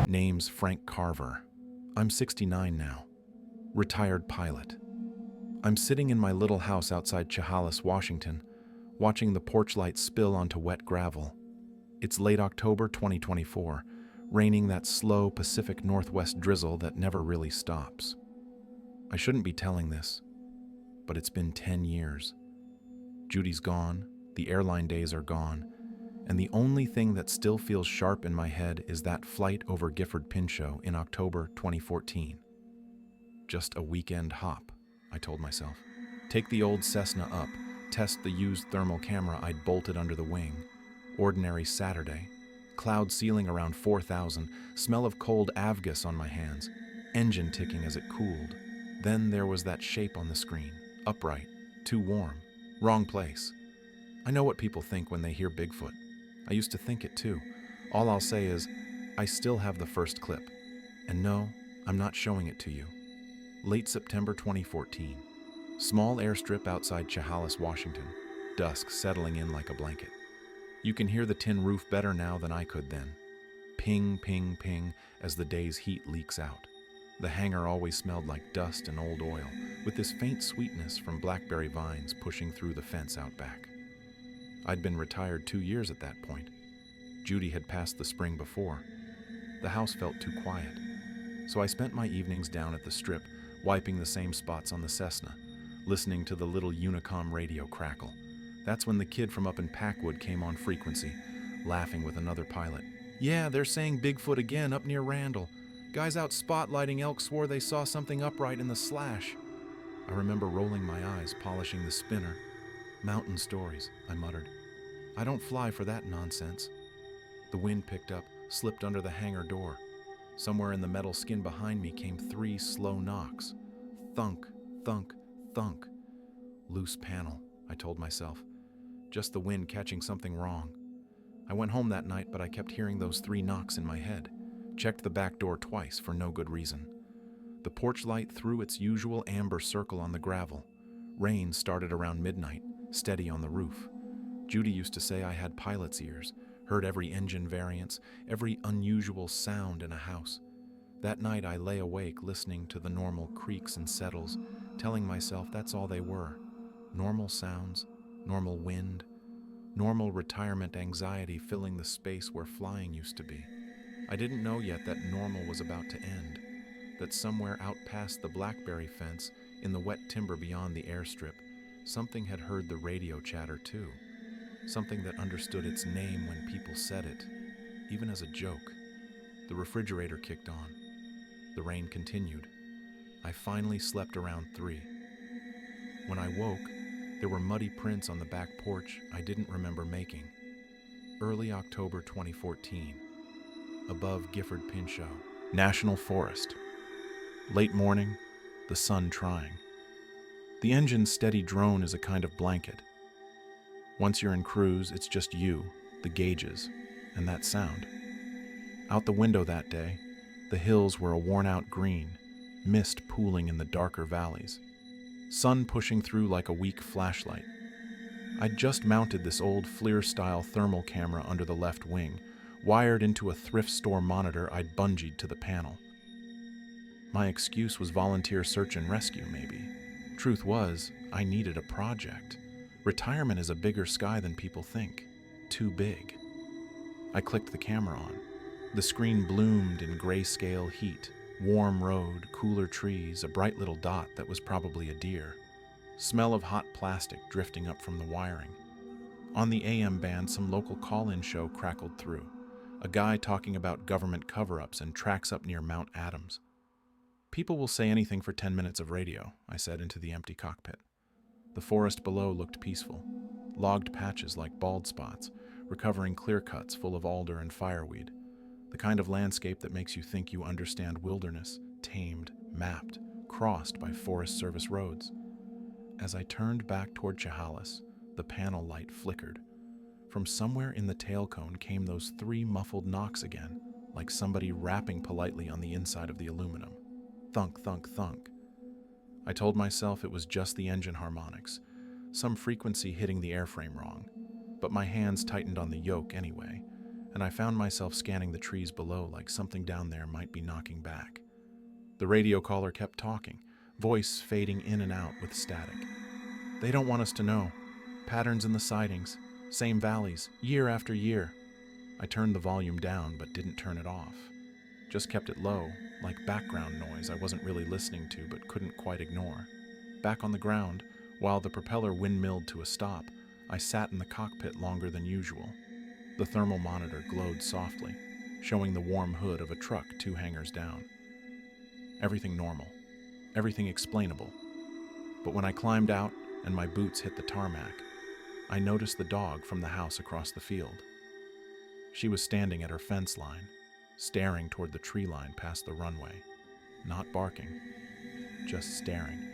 Name's Frank Carver. I'm 69 now. Retired pilot. I'm sitting in my little house outside Chehalis, Washington, watching the porch light spill onto wet gravel. It's late October 2024, raining that slow Pacific Northwest drizzle that never really stops. I shouldn't be telling this, but it's been 10 years. Judy's gone, the airline days are gone, and the only thing that still feels sharp in my head is that flight over Gifford Pinchot in October 2014. Just a weekend hop, I told myself. Take the old Cessna up, test the used thermal camera I'd bolted under the wing. Ordinary Saturday. Cloud ceiling around 4,000, smell of cold Avgas on my hands, engine ticking as it cooled. Then there was that shape on the screen, upright, too warm, wrong place. I know what people think when they hear Bigfoot. I used to think it too. All I'll say is, I still have the first clip. And no, I'm not showing it to you. Late September 2014. Small airstrip outside Chehalis, Washington. Dusk settling in like a blanket. You can hear the tin roof better now than I could then. Ping, ping, ping as the day's heat leaks out. The hangar always smelled like dust and old oil, with this faint sweetness from blackberry vines pushing through the fence out back. I'd been retired 2 years at that point. Judy had passed the spring before. The house felt too quiet, so I spent my evenings down at the strip, wiping the same spots on the Cessna, listening to the little Unicom radio crackle. That's when the kid from up in Packwood came on frequency, laughing with another pilot. Yeah, they're saying Bigfoot again up near Randall. Guys out spotlighting elk swore they saw something upright in the slash. I remember rolling my eyes, polishing the spinner. Mountain stories, I muttered. I don't fly for that nonsense. The wind picked up, slipped under the hangar door. Somewhere in the metal skin behind me came 3 slow knocks. Thunk, thunk, thunk. Loose panel, I told myself. Just the wind catching something wrong. I went home that night, but I kept hearing those 3 knocks in my head. Checked the back door twice for no good reason. The porch light threw its usual amber circle on the gravel. Rain started around midnight, steady on the roof. Judy used to say I had pilot's ears, heard every engine variance, every unusual sound in a house. That night I lay awake listening to the normal creaks and settles, telling myself that's all they were. Normal sounds, normal wind, normal retirement anxiety filling the space where flying used to be. I didn't know yet that normal was about to end, that somewhere out past the blackberry fence, in the wet timber beyond the airstrip, something had heard the radio chatter too. Something that understood its name when people said it, even as a joke. The refrigerator kicked on. The rain continued. I finally slept around 3. When I woke, there were muddy prints on the back porch I didn't remember making. Early October 2014. Above Gifford Pinchot, National Forest. Late morning, the sun trying. The engine's steady drone is a kind of blanket. Once you're in cruise, it's just you, the gauges, and that sound. Out the window that day, the hills were a worn-out green, mist pooling in the darker valleys. Sun pushing through like a weak flashlight. I'd just mounted this old FLIR-style thermal camera under the left wing, wired into a thrift store monitor I'd bungeed to the panel. My excuse was volunteer search and rescue, maybe. Truth was, I needed a project. Retirement is a bigger sky than people think. Too big. I clicked the camera on. The screen bloomed in grayscale heat. Warm road, cooler trees, a bright little dot that was probably a deer. Smell of hot plastic drifting up from the wiring. On the AM band, some local call-in show crackled through. A guy talking about government cover-ups and tracks up near Mount Adams. People will say anything for 10 minutes of radio, I said into the empty cockpit. The forest below looked peaceful. Logged patches like bald spots, recovering clear cuts full of alder and fireweed. The kind of landscape that makes you think you understand wilderness, tamed, mapped, crossed by Forest Service roads. As I turned back toward Chehalis, the panel light flickered. From somewhere in the tail cone came those 3 muffled knocks again, like somebody rapping politely on the inside of the aluminum. Thunk, thunk, thunk. I told myself it was just the engine harmonics, some frequency hitting the airframe wrong, but my hands tightened on the yoke anyway, and I found myself scanning the trees below like something down there might be knocking back. The radio caller kept talking, voice fading in and out with static. They don't want us to know. Patterns in the sightings, same valleys, year after year. I turned the volume down but didn't turn it off. Just kept it low, like background noise I wasn't really listening to but couldn't quite ignore. Back on the ground, while the propeller windmilled to a stop, I sat in the cockpit longer than usual. The thermal monitor glowed softly, showing the warm hood of a truck 2 hangars down. Everything normal, everything explainable. But when I climbed out and my boots hit the tarmac, I noticed the dog from the house across the field. She was standing at her fence line, staring toward the tree line past the runway, not barking, just staring,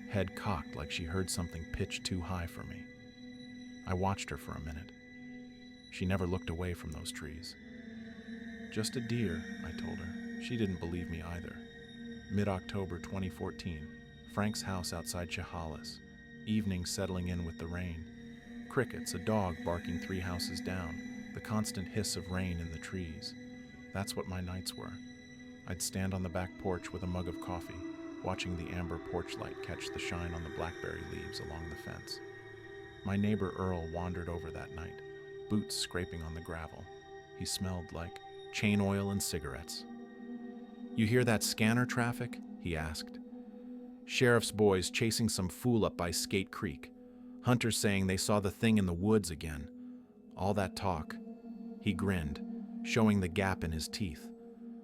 head cocked like she heard something pitched too high for me. I watched her for a minute. She never looked away from those trees. Just a deer, I told her. She didn't believe me either. Mid-October 2014, Frank's house outside Chehalis, evening settling in with the rain. Crickets, a dog barking 3 houses down, the constant hiss of rain in the trees. That's what my nights were. I'd stand on the back porch with a mug of coffee, watching the amber porch light catch the shine on the blackberry leaves along the fence. My neighbor Earl wandered over that night, boots scraping on the gravel. He smelled like chain oil and cigarettes. "You hear that scanner traffic?" he asked. "Sheriff's boys chasing some fool up by Skate Creek. Hunters saying they saw the thing in the woods again. All that talk." He grinned, showing the gap in his teeth.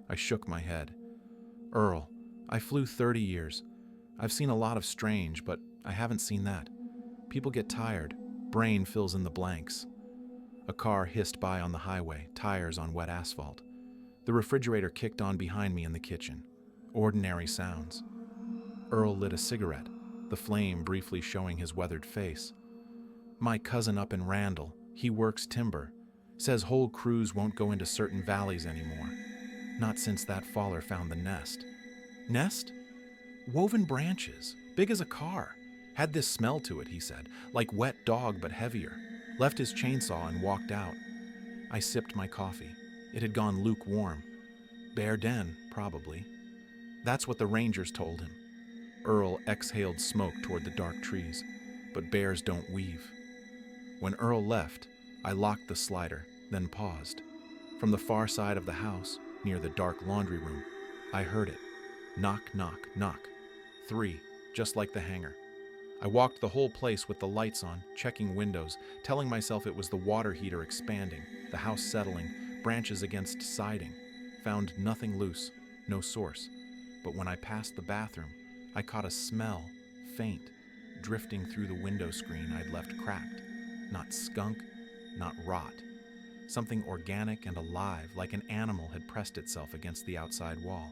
I shook my head. "Earl, I flew 30 years. I've seen a lot of strange, but I haven't seen that. People get tired. Brain fills in the blanks." A car hissed by on the highway, tires on wet asphalt. The refrigerator kicked on behind me in the kitchen. Ordinary sounds. Earl lit a cigarette, the flame briefly showing his weathered face. "My cousin up in Randall, he works timber. Says whole crews won't go into certain valleys anymore. Not since that faller found the nest." "Nest?" "Woven branches, big as a car. Had this smell to it," he said, "like wet dog but heavier. Left his chainsaw and walked out." I sipped my coffee. It had gone lukewarm. "Bear den, probably." That's what the rangers told him. Earl exhaled smoke toward the dark trees, but bears don't weave. When Earl left, I locked the slider, then paused. From the far side of the house, near the dark laundry room, I heard it. Knock, knock, knock. 3, just like the hangar. I walked the whole place with the lights on, checking windows, telling myself it was the water heater expanding, the house settling, branches against siding. Found nothing loose, no source. But when I passed the bathroom, I caught a smell, faint, drifting through the window screen I'd left cracked. Not skunk, not rot. Something organic and alive, like an animal had pressed itself against the outside wall.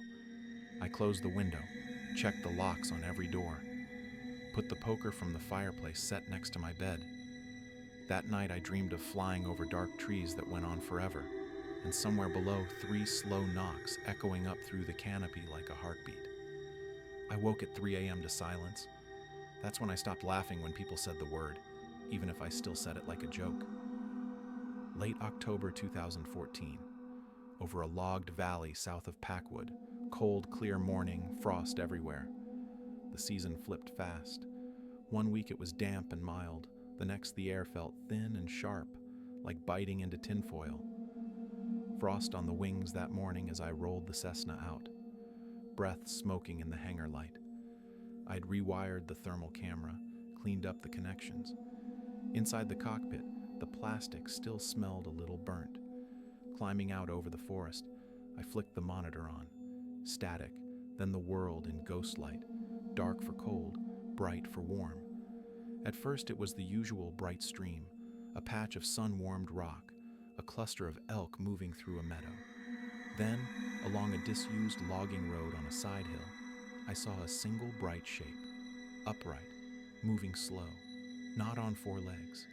I closed the window, checked the locks on every door. Put the poker from the fireplace set next to my bed. That night I dreamed of flying over dark trees that went on forever, and somewhere below 3 slow knocks echoing up through the canopy like a heartbeat. I woke at 3 a.m. to silence. That's when I stopped laughing when people said the word, even if I still said it like a joke. Late October 2014, over a logged valley south of Packwood, cold, clear morning, frost everywhere. The season flipped fast. 1 week it was damp and mild. The next the air felt thin and sharp, like biting into tinfoil. Frost on the wings that morning as I rolled the Cessna out. Breath smoking in the hangar light. I'd rewired the thermal camera, cleaned up the connections. Inside the cockpit, the plastic still smelled a little burnt. Climbing out over the forest, I flicked the monitor on. Static, then the world in ghost light. Dark for cold, bright for warm. At first it was the usual bright stream, a patch of sun-warmed rock, a cluster of elk moving through a meadow. Then, along a disused logging road on a side hill, I saw a single bright shape, upright, moving slow, not on 4 legs.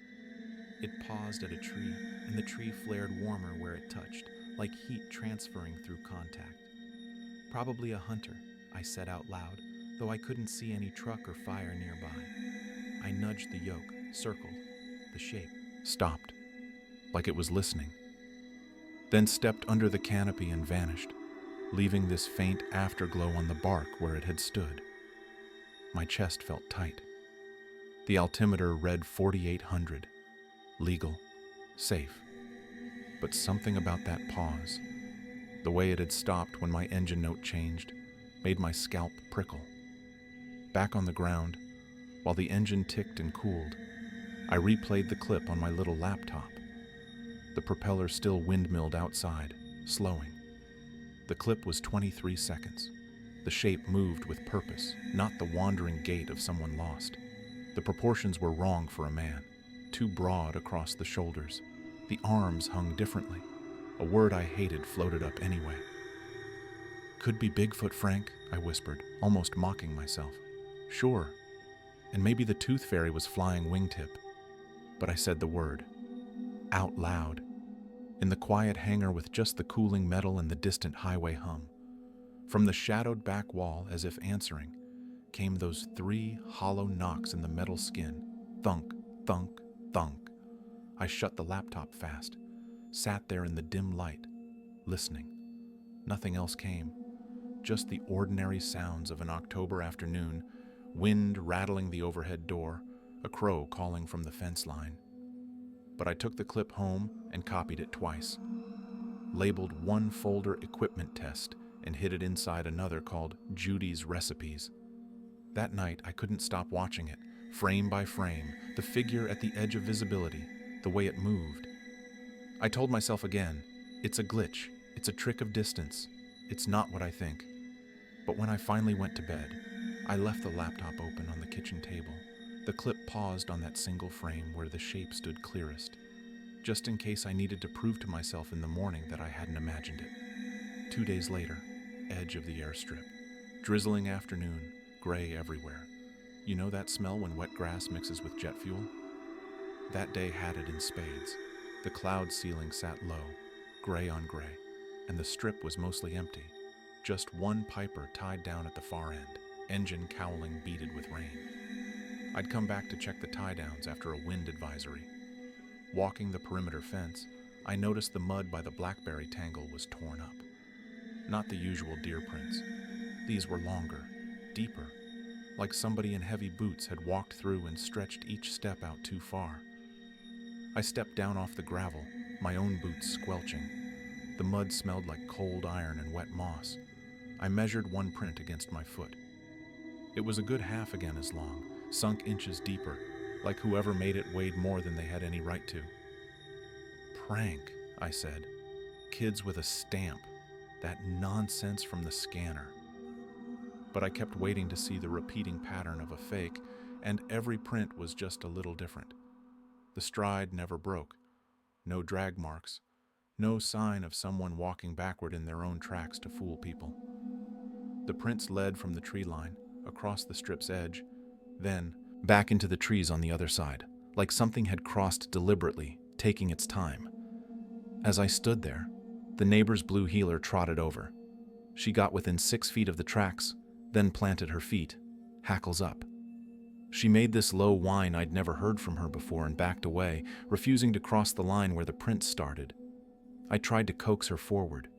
It paused at a tree, and the tree flared warmer where it touched, like heat transferring through contact. Probably a hunter, I said out loud, though I couldn't see any truck or fire nearby. I nudged the yoke, circled. The shape stopped, like it was listening. then stepped under the canopy and vanished, leaving this faint afterglow on the bark where it had stood. My chest felt tight. The altimeter read 4,800. Legal, safe. But something about that pause, the way it had stopped when my engine note changed, made my scalp prickle. Back on the ground, while the engine ticked and cooled, I replayed the clip on my little laptop. The propeller still windmilled outside, slowing. The clip was 23 seconds. The shape moved with purpose, not the wandering gait of someone lost. The proportions were wrong for a man, too broad across the shoulders. The arms hung differently. A word I hated floated up anyway. "Could be Bigfoot, Frank," I whispered, almost mocking myself. "Sure. And maybe the tooth fairy was flying wingtip." But I said the word. Out loud. In the quiet hangar with just the cooling metal and the distant highway hum. From the shadowed back wall, as if answering, came those 3 hollow knocks in the metal skin. Thunk, thunk, thunk. I shut the laptop fast, sat there in the dim light, listening. Nothing else came, just the ordinary sounds of an October afternoon, wind rattling the overhead door, a crow calling from the fence line. But I took the clip home and copied it twice, labeled one folder equipment test and hid it inside another called Judy's Recipes. That night, I couldn't stop watching it, frame by frame, the figure at the edge of visibility, the way it moved. I told myself again, it's a glitch, it's a trick of distance, it's not what I think. But when I finally went to bed, I left the laptop open on the kitchen table. The clip paused on that single frame where the shape stood clearest, just in case I needed to prove to myself in the morning that I hadn't imagined it. 2 days later, edge of the airstrip, drizzling afternoon, gray everywhere. You know that smell when wet grass mixes with jet fuel? That day had it in spades. The cloud ceiling sat low, gray on gray, and the strip was mostly empty. Just one Piper tied down at the far end, engine cowling beaded with rain. I'd come back to check the tie-downs after a wind advisory. Walking the perimeter fence, I noticed the mud by the blackberry tangle was torn up. Not the usual deer prints. These were longer, deeper, like somebody in heavy boots had walked through and stretched each step out too far. I stepped down off the gravel, my own boots squelching. The mud smelled like cold iron and wet moss. I measured one print against my foot. It was a good half again as long, sunk inches deeper, like whoever made it weighed more than they had any right to. "Prank," I said. "Kids with a stamp. That nonsense from the scanner." But I kept waiting to see the repeating pattern of a fake, and every print was just a little different. The stride never broke. No drag marks. No sign of someone walking backward in their own tracks to fool people. The prints led from the tree line, across the strip's edge, then back into the trees on the other side, like something had crossed deliberately, taking its time. As I stood there, the neighbor's blue heeler trotted over. She got within 6 feet of the tracks, then planted her feet, hackles up. She made this low whine I'd never heard from her before and backed away, refusing to cross the line where the prints started. I tried to coax her forward.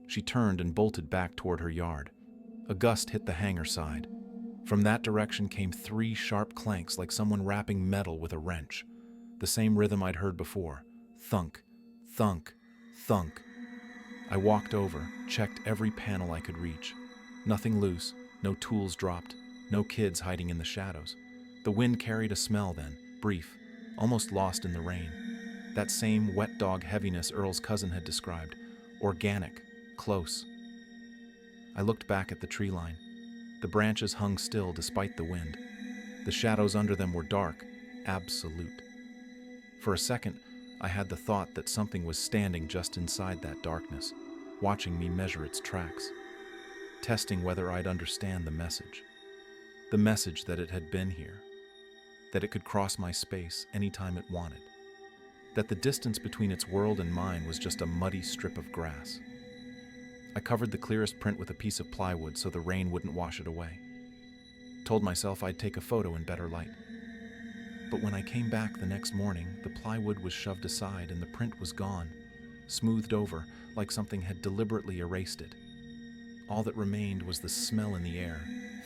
She turned and bolted back toward her yard. A gust hit the hangar side. From that direction came 3 sharp clanks like someone rapping metal with a wrench. The same rhythm I'd heard before. Thunk, thunk, thunk. I walked over, checked every panel I could reach. Nothing loose, no tools dropped, no kids hiding in the shadows. The wind carried a smell then, brief, almost lost in the rain. That same wet dog heaviness Earl's cousin had described. Organic, close. I looked back at the tree line. The branches hung still despite the wind. The shadows under them were dark, absolute. For a second, I had the thought that something was standing just inside that darkness, watching me measure its tracks, testing whether I'd understand the message. The message that it had been here, that it could cross my space anytime it wanted, that the distance between its world and mine was just a muddy strip of grass. I covered the clearest print with a piece of plywood so the rain wouldn't wash it away. Told myself I'd take a photo in better light. But when I came back the next morning, the plywood was shoved aside and the print was gone, smoothed over, like something had deliberately erased it. All that remained was the smell in the air,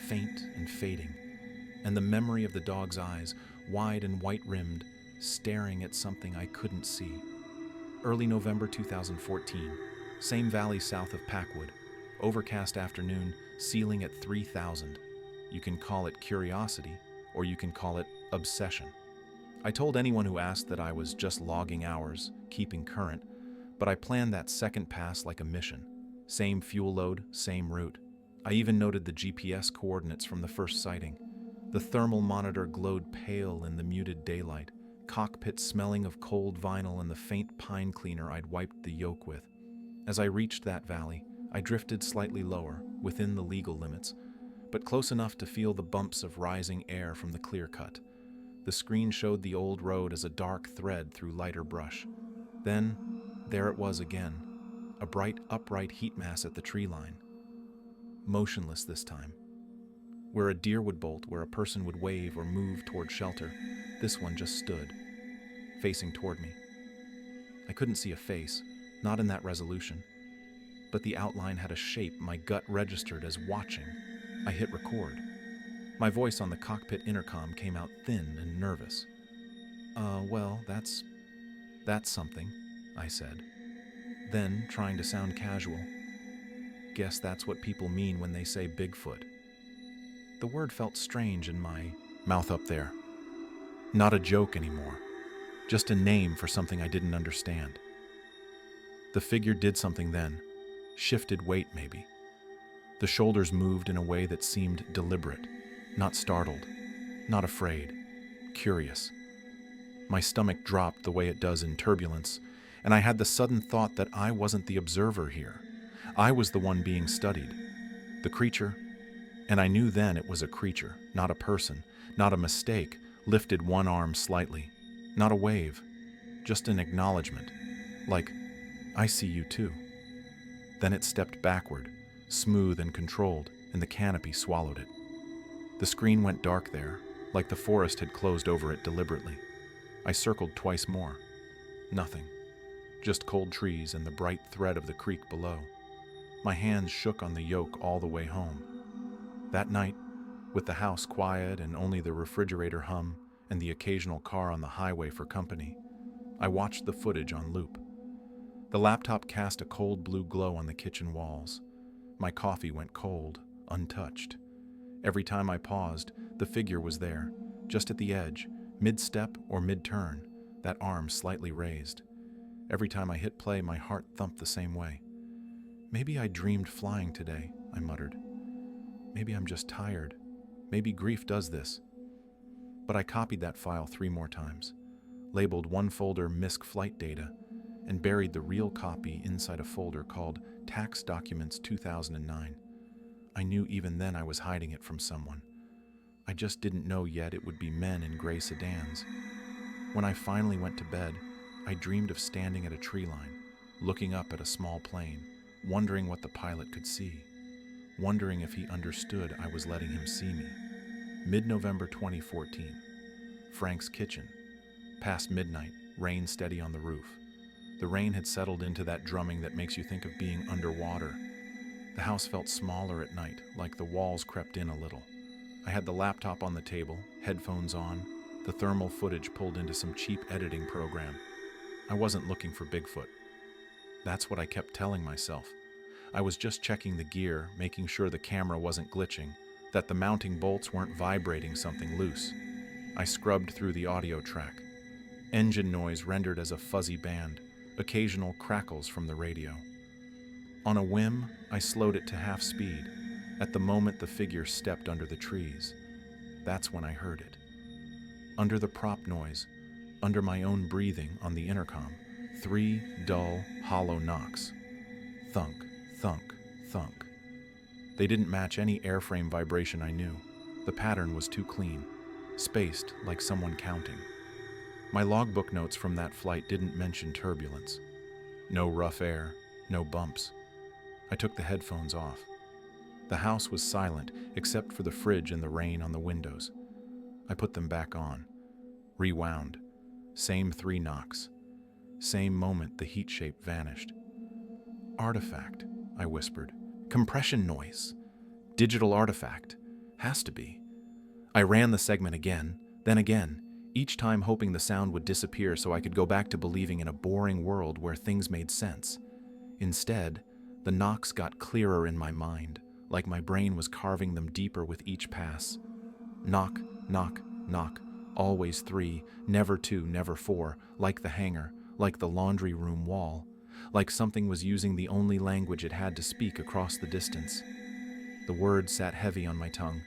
faint and fading, and the memory of the dog's eyes, wide and white-rimmed, staring at something I couldn't see. Early November 2014, same valley south of Packwood. Overcast afternoon, ceiling at 3,000. You can call it curiosity, or you can call it obsession. I told anyone who asked that I was just logging hours, keeping current, but I planned that second pass like a mission. Same fuel load, same route. I even noted the GPS coordinates from the first sighting. The thermal monitor glowed pale in the muted daylight, cockpit smelling of cold vinyl and the faint pine cleaner I'd wiped the yoke with. As I reached that valley, I drifted slightly lower, within the legal limits, but close enough to feel the bumps of rising air from the clear cut. The screen showed the old road as a dark thread through lighter brush. Then, there it was again, a bright, upright heat mass at the tree line. Motionless this time. Where a deer would bolt, where a person would wave or move toward shelter, this one just stood, facing toward me. I couldn't see a face, not in that resolution, but the outline had a shape my gut registered as watching. I hit record. My voice on the cockpit intercom came out thin and nervous. Well, that's something, I said. Then, trying to sound casual, guess that's what people mean when they say Bigfoot. The word felt strange in my mouth up there. Not a joke anymore, just a name for something I didn't understand. The figure did something then, shifted weight maybe. The shoulders moved in a way that seemed deliberate, not startled, not afraid, curious. My stomach dropped the way it does in turbulence, and I had the sudden thought that I wasn't the observer here. I was the one being studied. The creature, and I knew then it was a creature, not a person, not a mistake, lifted one arm slightly. Not a wave, just an acknowledgement, like, I see you too. Then it stepped backward, smooth and controlled, and the canopy swallowed it. The screen went dark there, like the forest had closed over it deliberately. I circled twice more. Nothing. Just cold trees and the bright thread of the creek below. My hands shook on the yoke all the way home. That night, with the house quiet and only the refrigerator hum and the occasional car on the highway for company, I watched the footage on loop. The laptop cast a cold blue glow on the kitchen walls. My coffee went cold, untouched. Every time I paused, the figure was there, just at the edge, mid-step or mid-turn, that arm slightly raised. Every time I hit play, my heart thumped the same way. Maybe I dreamed flying today, I muttered. Maybe I'm just tired. Maybe grief does this. But I copied that file 3 more times, labeled one folder MISC flight data, and buried the real copy inside a folder called Tax Documents 2009. I knew even then I was hiding it from someone. I just didn't know yet it would be men in gray sedans. When I finally went to bed, I dreamed of standing at a tree line, looking up at a small plane, wondering what the pilot could see, wondering if he understood I was letting him see me. Mid-November 2014. Frank's kitchen. Past midnight, rain steady on the roof. The rain had settled into that drumming that makes you think of being underwater. The house felt smaller at night, like the walls crept in a little. I had the laptop on the table, headphones on, the thermal footage pulled into some cheap editing program. I wasn't looking for Bigfoot. That's what I kept telling myself. I was just checking the gear, making sure the camera wasn't glitching, that the mounting bolts weren't vibrating something loose. I scrubbed through the audio track. Engine noise rendered as a fuzzy band, occasional crackles from the radio. On a whim, I slowed it to half speed, at the moment the figure stepped under the trees. That's when I heard it. Under the prop noise, under my own breathing on the intercom, 3 dull, hollow knocks. Thunk, thunk, thunk. They didn't match any airframe vibration I knew. The pattern was too clean, spaced like someone counting. My logbook notes from that flight didn't mention turbulence. No rough air, no bumps. I took the headphones off. The house was silent except for the fridge and the rain on the windows. I put them back on. Rewound. Same 3 knocks. Same moment the heat shape vanished. Artifact, I whispered. Compression noise. Digital artifact. Has to be. I ran the segment again, then again, each time hoping the sound would disappear so I could go back to believing in a boring world where things made sense. Instead, the knocks got clearer in my mind, like my brain was carving them deeper with each pass. Knock, knock, knock, always 3, never 2, never 4, like the hangar, like the laundry room wall, like something was using the only language it had to speak across the distance. The word sat heavy on my tongue.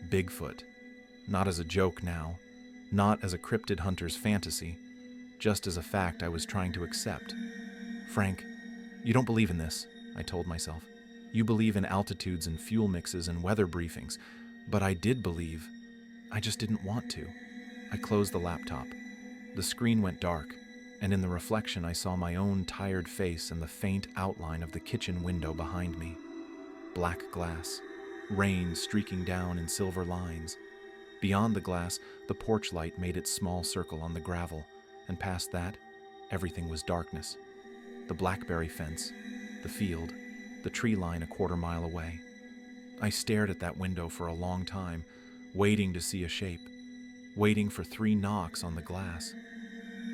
Bigfoot. Not as a joke now, not as a cryptid hunter's fantasy, just as a fact I was trying to accept. Frank, you don't believe in this, I told myself. You believe in altitudes and fuel mixes and weather briefings, but I did believe. I just didn't want to. I closed the laptop. The screen went dark, and in the reflection I saw my own tired face and the faint outline of the kitchen window behind me. Black glass, rain streaking down in silver lines. Beyond the glass, the porch light made its small circle on the gravel, and past that, everything was darkness. The blackberry fence, the field, the tree line a quarter-mile away. I stared at that window for a long time, waiting to see a shape, waiting for 3 knocks on the glass.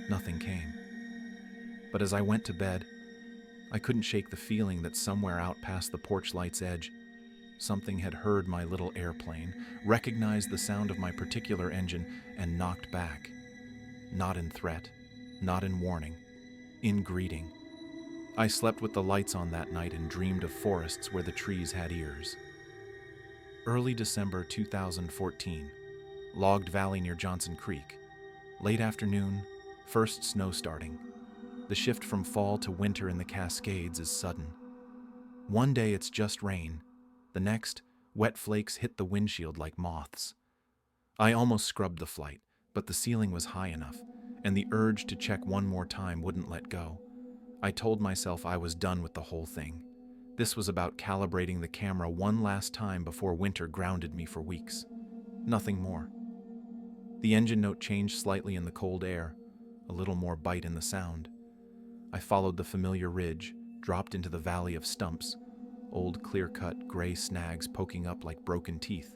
Nothing came. But as I went to bed, I couldn't shake the feeling that somewhere out past the porch light's edge, something had heard my little airplane, recognized the sound of my particular engine, and knocked back. Not in threat, not in warning, in greeting. I slept with the lights on that night and dreamed of forests where the trees had ears. Early December 2014, logged valley near Johnson Creek. Late afternoon, first snow starting. The shift from fall to winter in the Cascades is sudden. One day it's just rain. The next, wet flakes hit the windshield like moths. I almost scrubbed the flight, but the ceiling was high enough, and the urge to check one more time wouldn't let go. I told myself I was done with the whole thing. This was about calibrating the camera one last time before winter grounded me for weeks. Nothing more. The engine note changed slightly in the cold air, a little more bite in the sound. I followed the familiar ridge, dropped into the valley of stumps, old clear-cut gray snags poking up like broken teeth.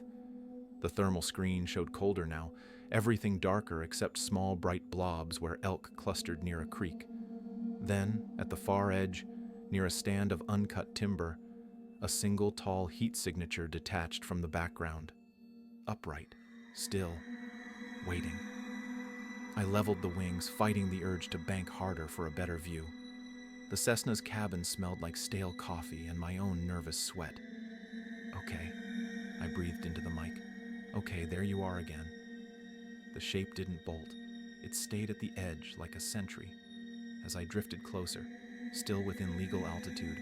The thermal screen showed colder now, everything darker except small bright blobs where elk clustered near a creek. Then, at the far edge, near a stand of uncut timber, a single tall heat signature detached from the background. Upright, still, waiting. I leveled the wings, fighting the urge to bank harder for a better view. The Cessna's cabin smelled like stale coffee and my own nervous sweat. Okay, I breathed into the mic. Okay, there you are again. The shape didn't bolt. It stayed at the edge like a sentry. As I drifted closer, still within legal altitude,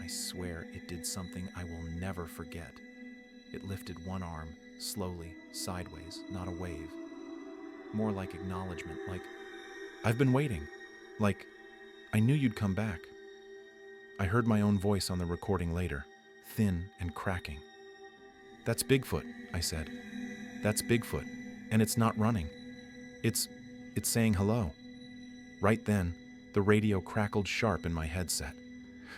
I swear it did something I will never forget. It lifted one arm, slowly, sideways, not a wave. More like acknowledgement, like, I've been waiting. Like, I knew you'd come back. I heard my own voice on the recording later, thin and cracking. That's Bigfoot, I said. That's Bigfoot, and it's not running. It's saying hello. Right then, the radio crackled sharp in my headset.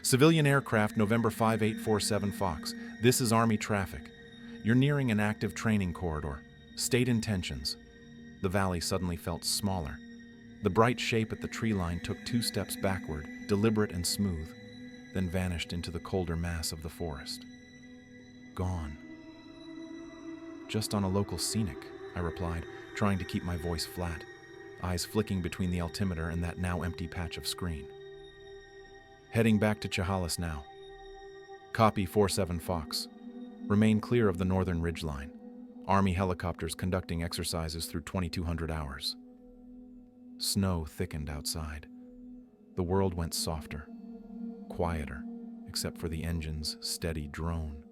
Civilian aircraft, November 5847 Fox. This is Army traffic. You're nearing an active training corridor. State intentions. The valley suddenly felt smaller. The bright shape at the tree line took 2 steps backward, deliberate and smooth, then vanished into the colder mass of the forest. Gone. Just on a local scenic, I replied, trying to keep my voice flat, eyes flicking between the altimeter and that now empty patch of screen. Heading back to Chehalis now. Copy 47 Fox. Remain clear of the northern ridgeline. Army helicopters conducting exercises through 2200 hours. Snow thickened outside. The world went softer, quieter, except for the engine's steady drone.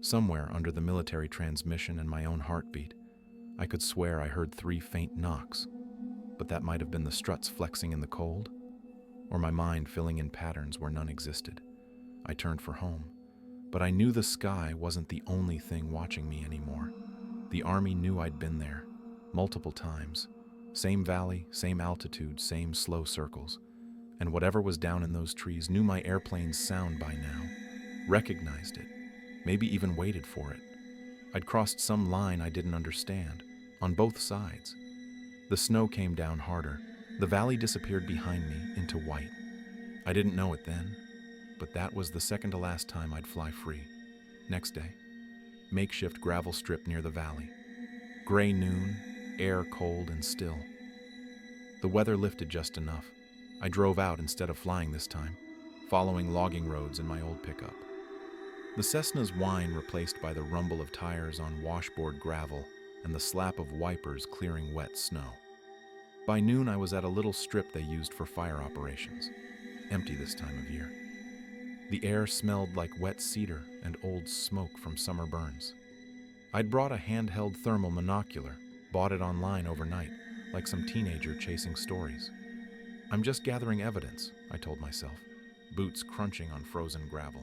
Somewhere under the military transmission and my own heartbeat, I could swear I heard 3 faint knocks, but that might have been the struts flexing in the cold, or my mind filling in patterns where none existed. I turned for home, but I knew the sky wasn't the only thing watching me anymore. The Army knew I'd been there, multiple times. Same valley, same altitude, same slow circles. and whatever was down in those trees knew my airplane's sound by now, recognized it, maybe even waited for it. I'd crossed some line I didn't understand, on both sides. The snow came down harder. The valley disappeared behind me into white. I didn't know it then, but that was the second to last time I'd fly free. Next day, makeshift gravel strip near the valley. Gray noon, air cold and still. The weather lifted just enough. I drove out instead of flying this time, following logging roads in my old pickup. The Cessna's whine replaced by the rumble of tires on washboard gravel and the slap of wipers clearing wet snow. By noon, I was at a little strip they used for fire operations, empty this time of year. The air smelled like wet cedar and old smoke from summer burns. I'd brought a handheld thermal monocular, bought it online overnight, like some teenager chasing stories. I'm just gathering evidence, I told myself, boots crunching on frozen gravel.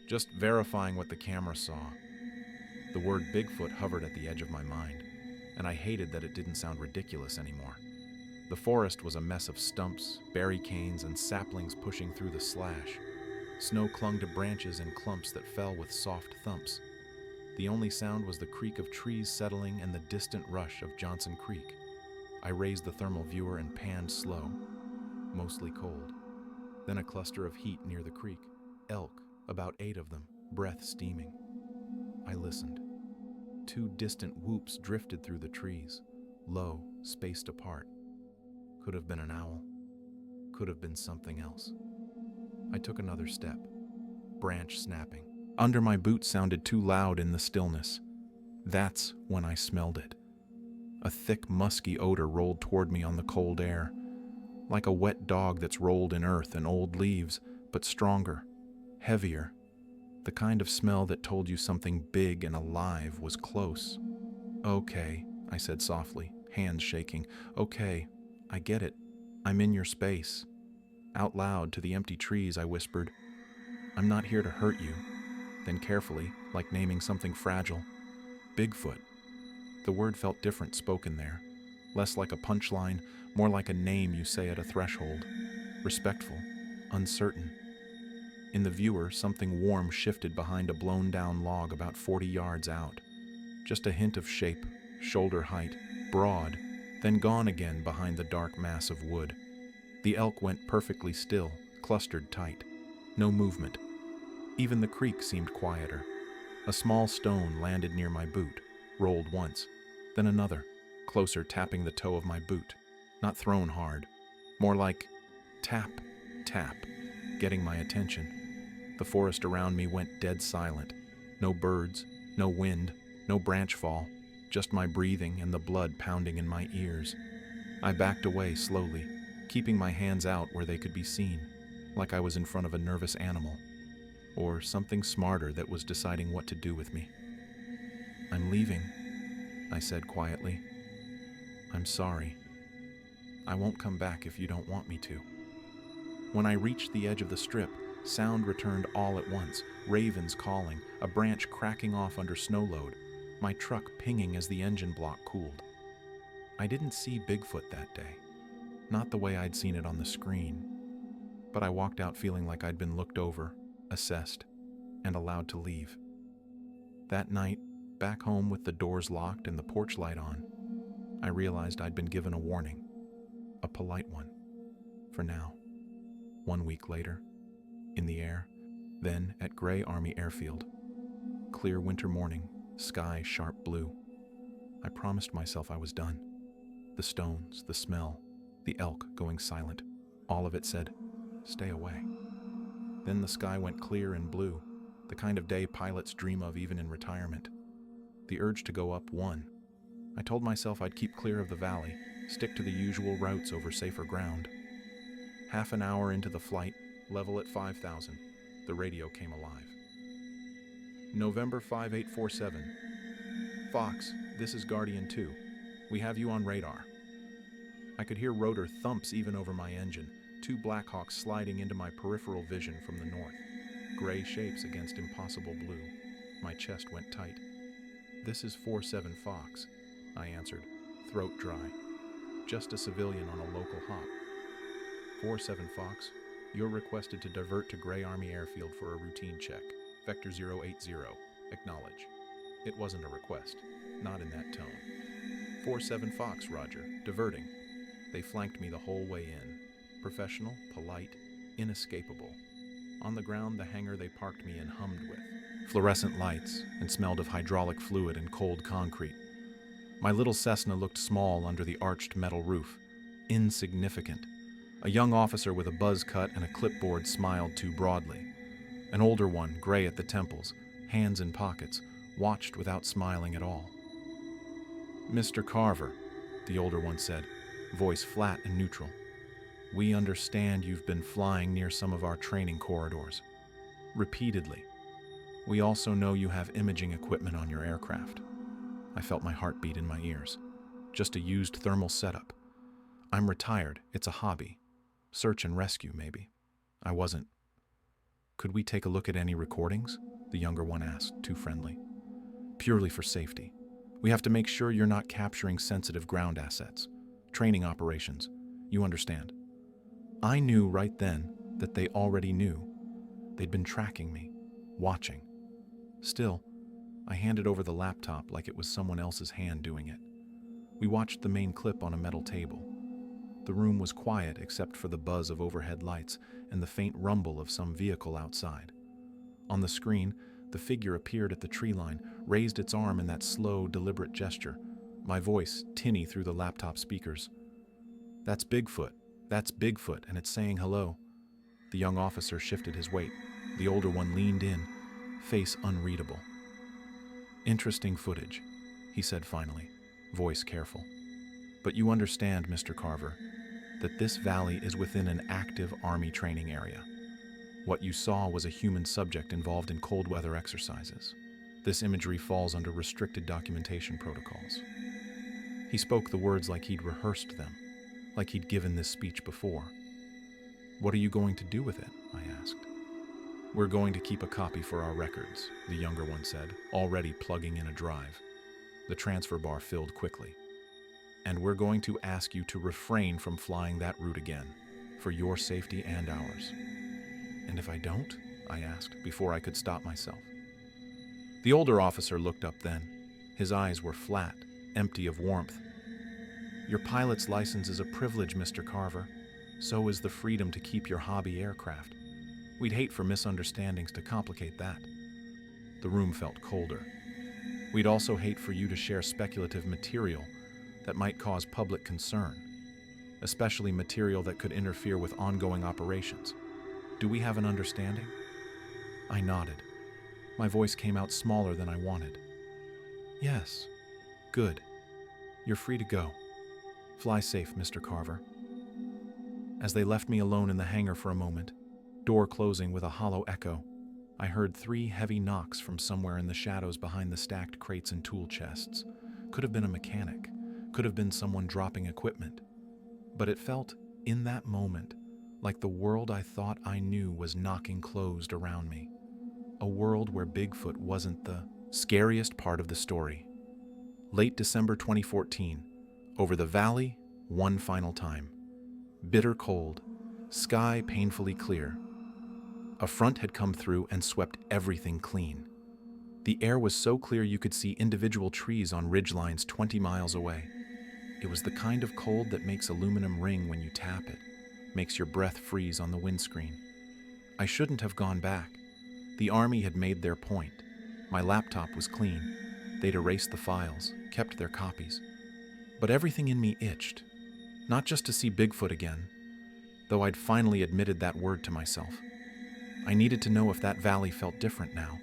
Just verifying what the camera saw. The word Bigfoot hovered at the edge of my mind, and I hated that it didn't sound ridiculous anymore. The forest was a mess of stumps, berry canes, and saplings pushing through the slash. Snow clung to branches in clumps that fell with soft thumps. The only sound was the creak of trees settling and the distant rush of Johnson Creek. I raised the thermal viewer and panned slow, mostly cold. Then a cluster of heat near the creek. Elk, about 8 of them, breath steaming. I listened. 2 distant whoops drifted through the trees, low, spaced apart. Could have been an owl. Could have been something else. I took another step. Branch snapping. Under my boot sounded too loud in the stillness. That's when I smelled it. A thick, musky odor rolled toward me on the cold air, like a wet dog that's rolled in earth and old leaves, but stronger, heavier, the kind of smell that told you something big and alive was close. Okay, I said softly, hands shaking. Okay, I get it. I'm in your space. Out loud to the empty trees, I whispered, I'm not here to hurt you. Then carefully, like naming something fragile, Bigfoot. The word felt different spoken there, less like a punchline, more like a name you say at a threshold, respectful, uncertain. In the viewer, something warm shifted behind a blown-down log about 40 yards out. Just a hint of shape, shoulder height, broad, then gone again behind the dark mass of wood. The elk went perfectly still, clustered tight. No movement. Even the creek seemed quieter. A small stone landed near my boot, rolled once, then another, closer, tapping the toe of my boot. Not thrown hard, more like tap, tap, getting my attention. The forest around me went dead silent. No birds, no wind, no branch fall, just my breathing and the blood pounding in my ears. I backed away slowly, keeping my hands out where they could be seen, like I was in front of a nervous animal, or something smarter that was deciding what to do with me. I'm leaving, I said quietly. I'm sorry. I won't come back if you don't want me to. When I reached the edge of the strip, sound returned all at once, ravens calling, a branch cracking off under snow load, my truck pinging as the engine block cooled. I didn't see Bigfoot that day, not the way I'd seen it on the screen, but I walked out feeling like I'd been looked over, assessed, and allowed to leave. That night, back home with the doors locked and the porch light on, I realized I'd been given a warning, a polite one, for now. 1 week later, in the air, then at Gray Army Airfield. Clear winter morning, sky sharp blue. I promised myself I was done. The stones, the smell, the elk going silent, all of it said, stay away. Then the sky went clear and blue, the kind of day pilots dream of even in retirement. The urge to go up won. I told myself I'd keep clear of the valley, stick to the usual routes over safer ground. Half an hour into the flight, level at 5,000, the radio came alive. November 5847. Fox, this is Guardian 2. We have you on radar. I could hear rotor thumps even over my engine, 2 Blackhawks sliding into my peripheral vision from the north. Gray shapes against impossible blue. My chest went tight. This is 47 Fox, I answered, throat dry. Just a civilian on a local hop. 47 Fox, you're requested to divert to Gray Army Airfield for a routine check. Vector 080. Acknowledge. It wasn't a request. Not in that tone. 47 Fox, Roger. Diverting. They flanked me the whole way in. Professional, polite, inescapable. On the ground, the hangar they parked me in hummed with. Fluorescent lights and smelled of hydraulic fluid and cold concrete. My little Cessna looked small under the arched metal roof. Insignificant. A young officer with a buzz cut and a clipboard smiled too broadly. An older one, gray at the temples, hands in pockets, watched without smiling at all. Mr. Carver, the older one said, voice flat and neutral. We understand you've been flying near some of our training corridors. Repeatedly. We also know you have imaging equipment on your aircraft. I felt my heartbeat in my ears. Just a used thermal setup. I'm retired. It's a hobby. Search and rescue, maybe. I wasn't. Could we take a look at any recordings? The younger one asked, too friendly. Purely for safety. We have to make sure you're not capturing sensitive ground assets. Training operations. You understand. I knew right then that they already knew. They'd been tracking me, watching. Still, I handed over the laptop like it was someone else's hand doing it. We watched the main clip on a metal table. The room was quiet except for the buzz of overhead lights and the faint rumble of some vehicle outside. On the screen, the figure appeared at the tree line, raised its arm in that slow, deliberate gesture, my voice tinny through the laptop speakers. That's Bigfoot, and it's saying hello. The young officer shifted his weight. The older one leaned in, face unreadable. Interesting footage, he said finally, voice careful. But you understand, Mr. Carver, that this valley is within an active Army training area. What you saw was a human subject involved in cold weather exercises. This imagery falls under restricted documentation protocols. He spoke the words like he'd rehearsed them, like he'd given this speech before. What are you going to do with it? I asked. We're going to keep a copy for our records, the younger one said, already plugging in a drive. The transfer bar filled quickly. And we're going to ask you to refrain from flying that route again, for your safety and ours. And if I don't? I asked, before I could stop myself. The older officer looked up then. His eyes were flat, empty of warmth. Your pilot's license is a privilege, Mr. Carver. So is the freedom to keep your hobby aircraft. We'd hate for misunderstandings to complicate that. The room felt colder. We'd also hate for you to share speculative material that might cause public concern, especially material that could interfere with ongoing operations. Do we have an understanding? I nodded. My voice came out smaller than I wanted. Yes. Good. You're free to go. Fly safe, Mr. Carver. As they left me alone in the hangar for a moment, door closing with a hollow echo, I heard 3 heavy knocks from somewhere in the shadows behind the stacked crates and tool chests. Could have been a mechanic, could have been someone dropping equipment. But it felt, in that moment, like the world I thought I knew was knocking closed around me. A world where Bigfoot wasn't the scariest part of the story. Late December 2014, over the valley, one final time. Bitter cold, sky painfully clear. A front had come through and swept everything clean. The air was so clear you could see individual trees on ridgelines 20 miles away. It was the kind of cold that makes aluminum ring when you tap it, makes your breath freeze on the windscreen. I shouldn't have gone back. The Army had made their point. My laptop was clean. They'd erased the files, kept their copies. But everything in me itched. Not just to see Bigfoot again, though I'd finally admitted that word to myself. I needed to know if that valley felt different now,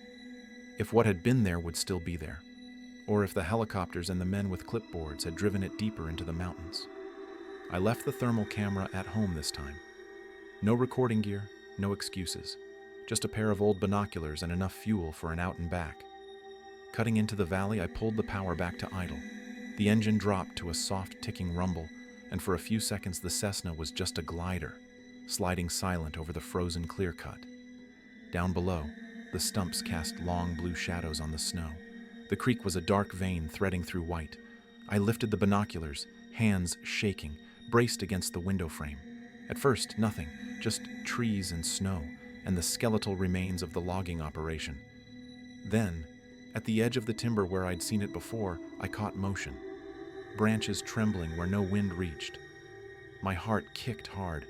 if what had been there would still be there, or if the helicopters and the men with clipboards had driven it deeper into the mountains. I left the thermal camera at home this time. No recording gear, no excuses, just a pair of old binoculars and enough fuel for an out and back. Cutting into the valley, I pulled the power back to idle. The engine dropped to a soft ticking rumble, and for a few seconds the Cessna was just a glider, sliding silent over the frozen clear cut. Down below, the stumps cast long blue shadows on the snow. The creek was a dark vein threading through white. I lifted the binoculars, hands shaking, braced against the window frame. At first, nothing, just trees and snow, and the skeletal remains of the logging operation. Then, at the edge of the timber where I'd seen it before, I caught motion. Branches trembling where no wind reached. My heart kicked hard.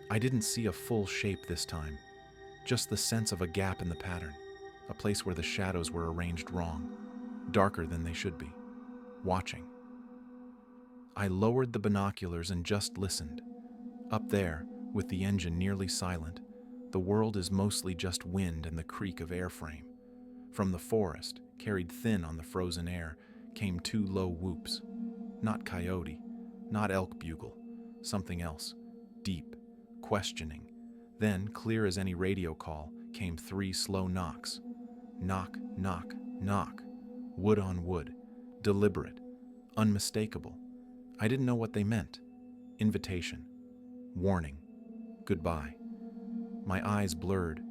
I didn't see a full shape this time, just the sense of a gap in the pattern, a place where the shadows were arranged wrong, darker than they should be, watching. I lowered the binoculars and just listened. Up there, with the engine nearly silent, the world is mostly just wind and the creak of airframe. From the forest, carried thin on the frozen air, came two low whoops. Not coyote, not elk bugle, something else, deep, questioning. Then, clear as any radio call, came three slow knocks. Knock, knock, knock. Wood on wood. Deliberate. Unmistakable. I didn't know what they meant. Invitation. Warning. Goodbye. My eyes blurred.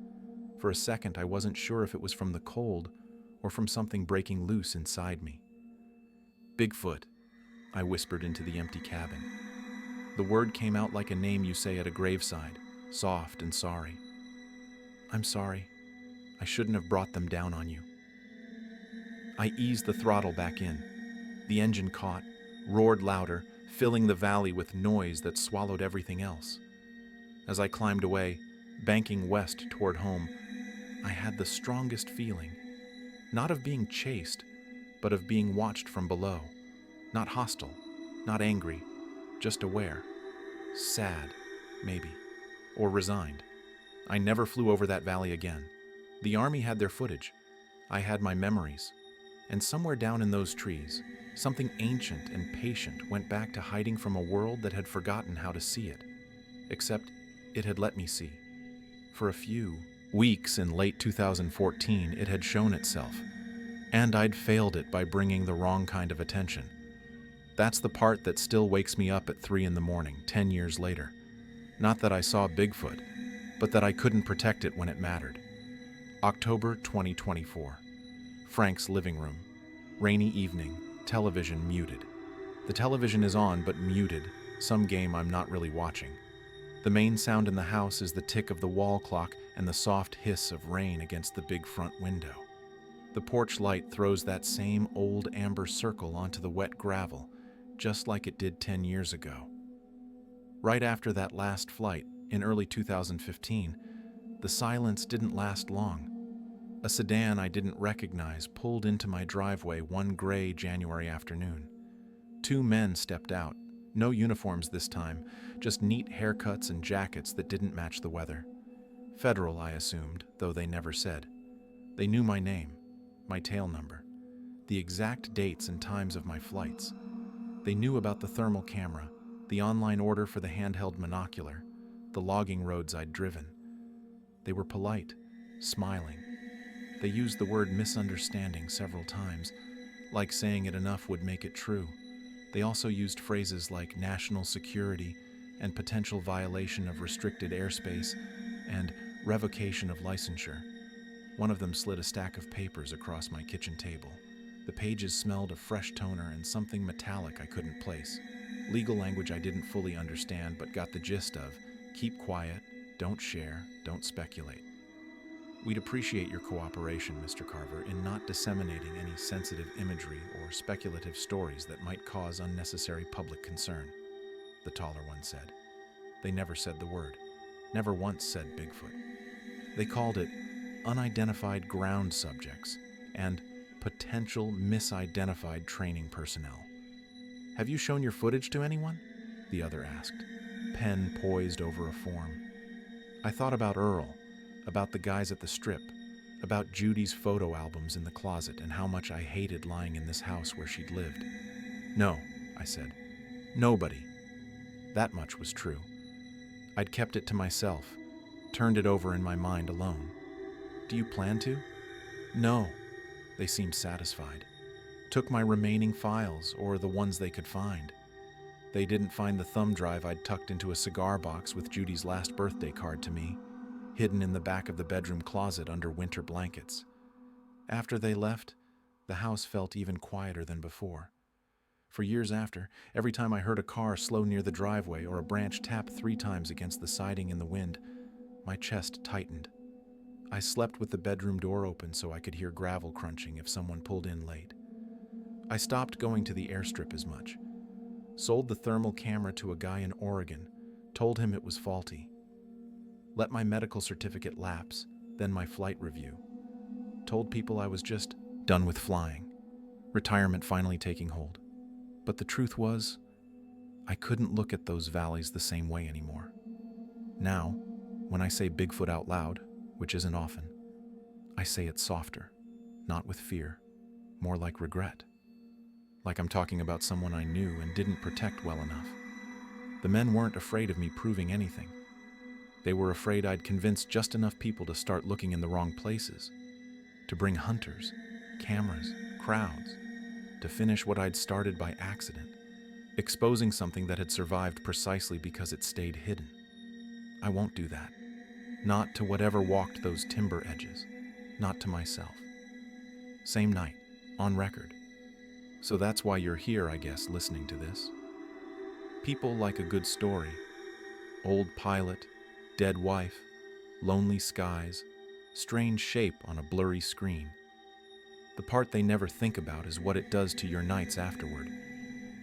For a second, I wasn't sure if it was from the cold or from something breaking loose inside me. Bigfoot, I whispered into the empty cabin. The word came out like a name you say at a graveside, soft and sorry. I'm sorry. I shouldn't have brought them down on you. I eased the throttle back in. The engine caught, roared louder, filling the valley with noise that swallowed everything else. As I climbed away, banking west toward home, I had the strongest feeling, not of being chased, but of being watched from below. Not hostile, not angry, just aware. Sad, maybe, or resigned. I never flew over that valley again. The Army had their footage. I had my memories. And somewhere down in those trees, something ancient and patient went back to hiding from a world that had forgotten how to see it. Except it had let me see. For a few weeks in late 2014, it had shown itself. And I'd failed it by bringing the wrong kind of attention. That's the part that still wakes me up at 3 a.m, 10 years later. Not that I saw Bigfoot, but that I couldn't protect it when it mattered. October 2024. Frank's living room. Rainy evening, television muted. The television is on but muted, some game I'm not really watching. The main sound in the house is the tick of the wall clock and the soft hiss of rain against the big front window. The porch light throws that same old amber circle onto the wet gravel, just like it did 10 years ago. Right after that last flight, in early 2015, the silence didn't last long. A sedan I didn't recognize pulled into my driveway one gray January afternoon. Two men stepped out, no uniforms this time, just neat haircuts and jackets that didn't match the weather. Federal, I assumed, though they never said. They knew my name, my tail number, the exact dates and times of my flights. They knew about the thermal camera, the online order for the handheld monocular, the logging roads I'd driven. They were polite, smiling. They used the word misunderstanding several times, like saying it enough would make it true. They also used phrases like national security and potential violation of restricted airspace and revocation of licensure. One of them slid a stack of papers across my kitchen table. The pages smelled of fresh toner and something metallic I couldn't place. Legal language I didn't fully understand but got the gist of: keep quiet, don't share, don't speculate. We'd appreciate your cooperation, Mr. Carver, in not disseminating any sensitive imagery or speculative stories that might cause unnecessary public concern, the taller one said. They never said the word. Never once said Bigfoot. They called it unidentified ground subjects and potential misidentified training personnel. Have you shown your footage to anyone? The other asked, pen poised over a form. I thought about Earl, about the guys at the strip, about Judy's photo albums in the closet and how much I hated lying in this house where she'd lived. No, I said. Nobody. That much was true. I'd kept it to myself, turned it over in my mind alone. Do you plan to? No. They seemed satisfied. Took my remaining files, or the ones they could find. They didn't find the thumb drive I'd tucked into a cigar box with Judy's last birthday card to me, hidden in the back of the bedroom closet under winter blankets. After they left, the house felt even quieter than before. For years after, every time I heard a car slow near the driveway or a branch tap 3 times against the siding in the wind, my chest tightened. I slept with the bedroom door open so I could hear gravel crunching if someone pulled in late. I stopped going to the airstrip as much. Sold the thermal camera to a guy in Oregon, told him it was faulty. Let my medical certificate lapse, then my flight review. Told people I was just done with flying, retirement finally taking hold. But the truth was, I couldn't look at those valleys the same way anymore. Now, when I say Bigfoot out loud, which isn't often, I say it softer, not with fear, more like regret. Like I'm talking about someone I knew and didn't protect well enough. The men weren't afraid of me proving anything. They were afraid I'd convinced just enough people to start looking in the wrong places, to bring hunters, cameras, crowds, to finish what I'd started by accident, exposing something that had survived precisely because it stayed hidden. I won't do that. Not to whatever walked those timber edges, not to myself. Same night, on record. So that's why you're here, I guess, listening to this. People like a good story. Old pilot, dead wife, lonely skies, strange shape on a blurry screen. The part they never think about is what it does to your nights afterward.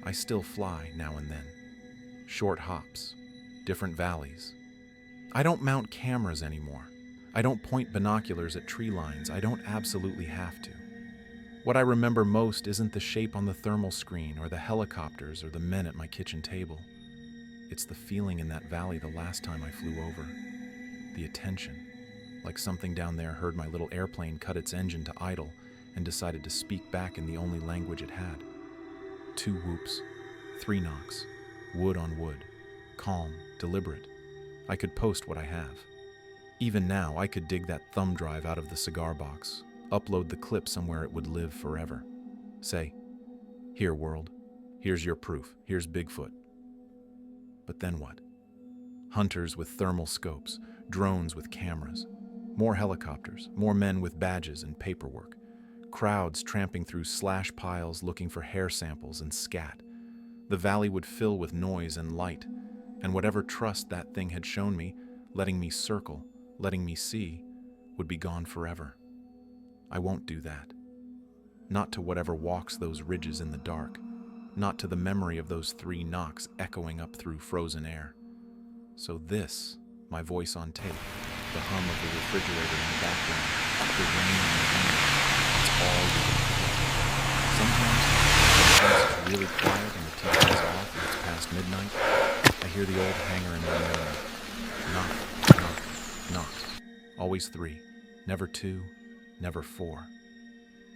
I still fly now and then. Short hops, different valleys. I don't mount cameras anymore. I don't point binoculars at tree lines. I don't absolutely have to. What I remember most isn't the shape on the thermal screen or the helicopters or the men at my kitchen table. It's the feeling in that valley the last time I flew over. The attention, like something down there heard my little airplane cut its engine to idle and decided to speak back in the only language it had. 2 whoops, 3 knocks, wood on wood, calm, deliberate. I could post what I have. Even now, I could dig that thumb drive out of the cigar box, upload the clip somewhere it would live forever. Say, "Here, world, here's your proof, here's Bigfoot." But then what? Hunters with thermal scopes, drones with cameras, more helicopters, more men with badges and paperwork, crowds tramping through slash piles looking for hair samples and scat. The valley would fill with noise and light, and whatever trust that thing had shown me, letting me circle, letting me see, would be gone forever. I won't do that. Not to whatever walks those ridges in the dark, not to the memory of those 3 knocks echoing up through frozen air. So this, my voice on tape, the hum of the refrigerator in the background, the rain on the window, it's all we can hear. Sometimes, when it's really quiet and the TV's off and it's past midnight, I hear the old hanger in my memory. Knock, knock, knock. Always 3, never 2, never 4.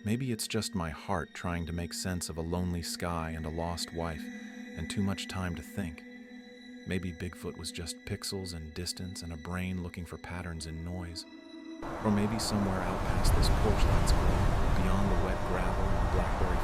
Maybe it's just my heart trying to make sense of a lonely sky and a lost wife and too much time to think. Maybe Bigfoot was just pixels and distance and a brain looking for patterns in noise. Or maybe somewhere out past this porch light's glow, beyond the wet gravel and blackberry